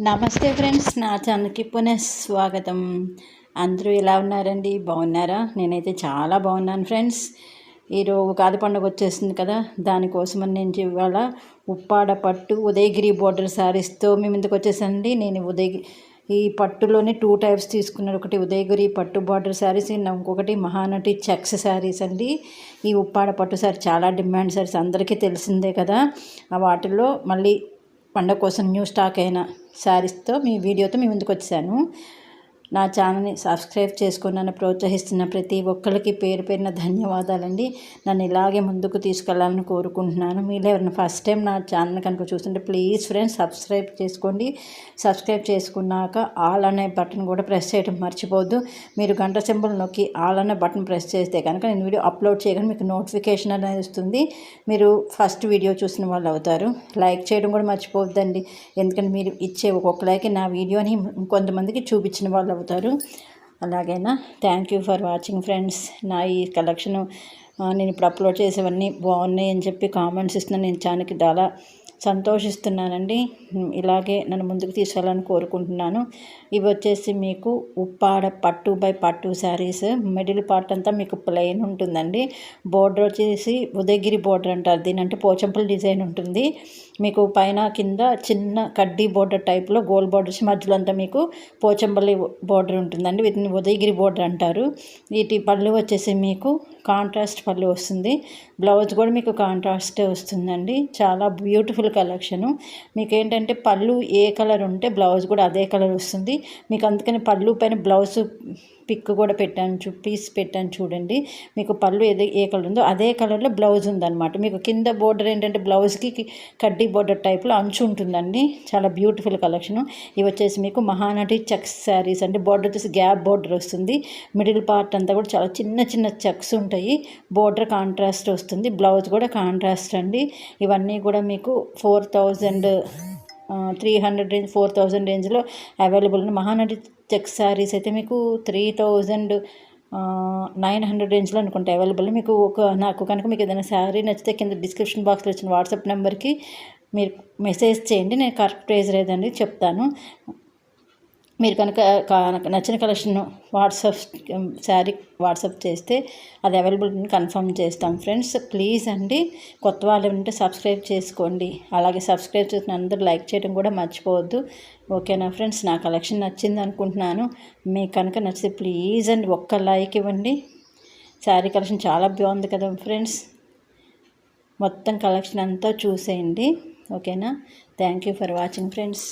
నమస్తే ఫ్రెండ్స్, నా ఛానల్కి పునఃస్వాగతం. అందరూ ఎలా ఉన్నారండి? బాగున్నారా? నేనైతే చాలా బాగున్నాను ఫ్రెండ్స్. ఈరోజు ఉగాది పండుగ వచ్చేస్తుంది కదా, దానికోసమని నేను ఇవాళ ఉప్పాడ పట్టు ఉదయగిరి బోర్డర్ శారీస్తో మీ ముందుకు వచ్చేసండి. నేను ఈ పట్టులోనే 2 టైప్స్ తీసుకున్నాను. ఒకటి ఉదయగిరి పట్టు బార్డర్ శారీస్, ఇంకొకటి మహానటి చెక్స్ శారీస్ అండి. ఈ ఉప్పాడ పట్టు శారీ చాలా డిమాండ్ శారీస్, అందరికీ తెలిసిందే కదా. వాటిల్లో మళ్ళీ పండగ కోసం న్యూ స్టాక్ అయిన శారీస్తో వీడియోతో మీ ముందుకు వచ్చాను. నా ఛానల్ని సబ్స్క్రైబ్ చేసుకుని నన్ను ప్రోత్సహిస్తున్న ప్రతి ఒక్కరికి పేరు పేరున ధన్యవాదాలండి. నన్ను ఇలాగే ముందుకు తీసుకెళ్లాలని కోరుకుంటున్నాను. మీరు ఎవరైనా ఫస్ట్ టైం నా ఛానల్ కనుక చూస్తుంటే ప్లీజ్ ఫ్రెండ్స్ సబ్స్క్రైబ్ చేసుకోండి. సబ్స్క్రైబ్ చేసుకున్నాక ఆల్ అనే బటన్ కూడా ప్రెస్ చేయడం మర్చిపోవద్దు. మీరు గంట సింబల్ నొక్కి ఆల్ అనే బటన్ ప్రెస్ చేస్తే కనుక నేను వీడియో అప్లోడ్ చేయగానే మీకు నోటిఫికేషన్ అనేది వస్తుంది. మీరు ఫస్ట్ వీడియో చూసిన వాళ్ళు అవుతారు. లైక్ చేయడం కూడా మర్చిపోవద్దండి, ఎందుకంటే మీరు ఇచ్చే ఒక్కొక్క లైక్ నా వీడియోని ఇంకొంతమందికి చూపించిన వాళ్ళు అవుతారు. అలాగైనా thank you for watching friends. నా ఈ కలెక్షను నేను ఇప్పుడు అప్లోడ్ చేసేవన్నీ బాగున్నాయి అని చెప్పి కామెంట్స్ ఇస్తున్నాను. నేను ఛానల్కి చాలా సంతోషిస్తున్నానండి. ఇలాగే నన్ను ముందుకు తీసుకెళ్ళాలని కోరుకుంటున్నాను. ఇవి వచ్చేసి మీకు ఉప్పాడ పట్టు బై పట్టు శారీస్. మిడిల్ పార్ట్ అంతా మీకు ప్లెయిన్ ఉంటుందండి. బోర్డర్ వచ్చేసి ఉదయగిరి బోర్డర్ అంటారు దీని, అంటే పోచంపల్లి డిజైన్ ఉంటుంది. మీకు పైన కింద చిన్న కడ్డీ బోర్డర్ టైప్లో గోల్డ్ బోర్డర్స్, మధ్యలో అంతా మీకు పోచంపల్లి బోర్డర్ ఉంటుందండి. వీటిని ఉదయగిరి బోర్డర్ అంటారు. వీటి పళ్ళు వచ్చేసి మీకు కాంట్రాస్ట్ పళ్ళు వస్తుంది. బ్లౌజ్ కూడా మీకు కాంట్రాస్టే వస్తుందండి. చాలా బ్యూటిఫుల్ కలెక్షను. మీకు ఏంటంటే పళ్ళు ఏ కలర్ ఉంటే బ్లౌజ్ కూడా అదే కలర్ వస్తుంది మీకు. అందుకని పళ్ళు పైన బ్లౌజ్ పిక్ కూడా పీస్ పెట్టాను చూడండి. మీకు పళ్ళు ఏ కలర్ ఉందో అదే కలర్లో బ్లౌజ్ ఉందన్నమాట. మీకు కింద బోర్డర్ ఏంటంటే బ్లౌజ్కి కడ్డీ బోర్డర్ టైప్లో అంచు ఉంటుందండి. చాలా బ్యూటిఫుల్ కలెక్షను. ఇవి వచ్చేసి మీకు మహానటి చెక్స్ శారీస్ అంటే బోర్డర్ వచ్చేసి గ్యాప్ బోర్డర్ వస్తుంది. మిడిల్ పార్ట్ అంతా కూడా చాలా చిన్న చిన్న చెక్స్ ఉంటాయి. బోర్డర్ కాంట్రాస్ట్ వస్తుంది, బ్లౌజ్ కూడా కాంట్రాస్ట్ అండి. ఇవన్నీ కూడా మీకు 4,300 రేంజ్ 4,000 రేంజ్లో అవైలబుల్ ఉంది. మహానటి చెక్స్ శారీస్ అయితే మీకు 3,900 రేంజ్లో అనుకుంటే అవైలబుల్. మీకు నాకు కనుక మీకు ఏదైనా శారీ నచ్చితే కింద డిస్క్రిప్షన్ బాక్స్లో వచ్చిన వాట్సాప్ నెంబర్కి మీరు మెసేజ్ చేయండి. నేను కరెక్ట్ ప్రైస్ లేదండి చెప్తాను. మీరు కనుక నచ్చిన కలెక్షన్ శారీ వాట్సాప్ చేస్తే అది అవైలబుల్ కన్ఫర్మ్ చేస్తాం ఫ్రెండ్స్. ప్లీజ్ అండి, కొత్త వాళ్ళు ఉంటే సబ్స్క్రైబ్ చేసుకోండి. అలాగే సబ్స్క్రైబ్ చేసిన అందరూ లైక్ చేయడం కూడా మర్చిపోవద్దు. ఓకేనా ఫ్రెండ్స్? నా కలెక్షన్ నచ్చింది అనుకుంటున్నాను. మీకు కనుక నచ్చితే ప్లీజ్ అండి ఒక్క లైక్ ఇవ్వండి. శారీ కలెక్షన్ చాలా బాగుంది కదా ఫ్రెండ్స్. మొత్తం కలెక్షన్ అంతా చూసేయండి. ఓకేనా? Thank you for watching friends.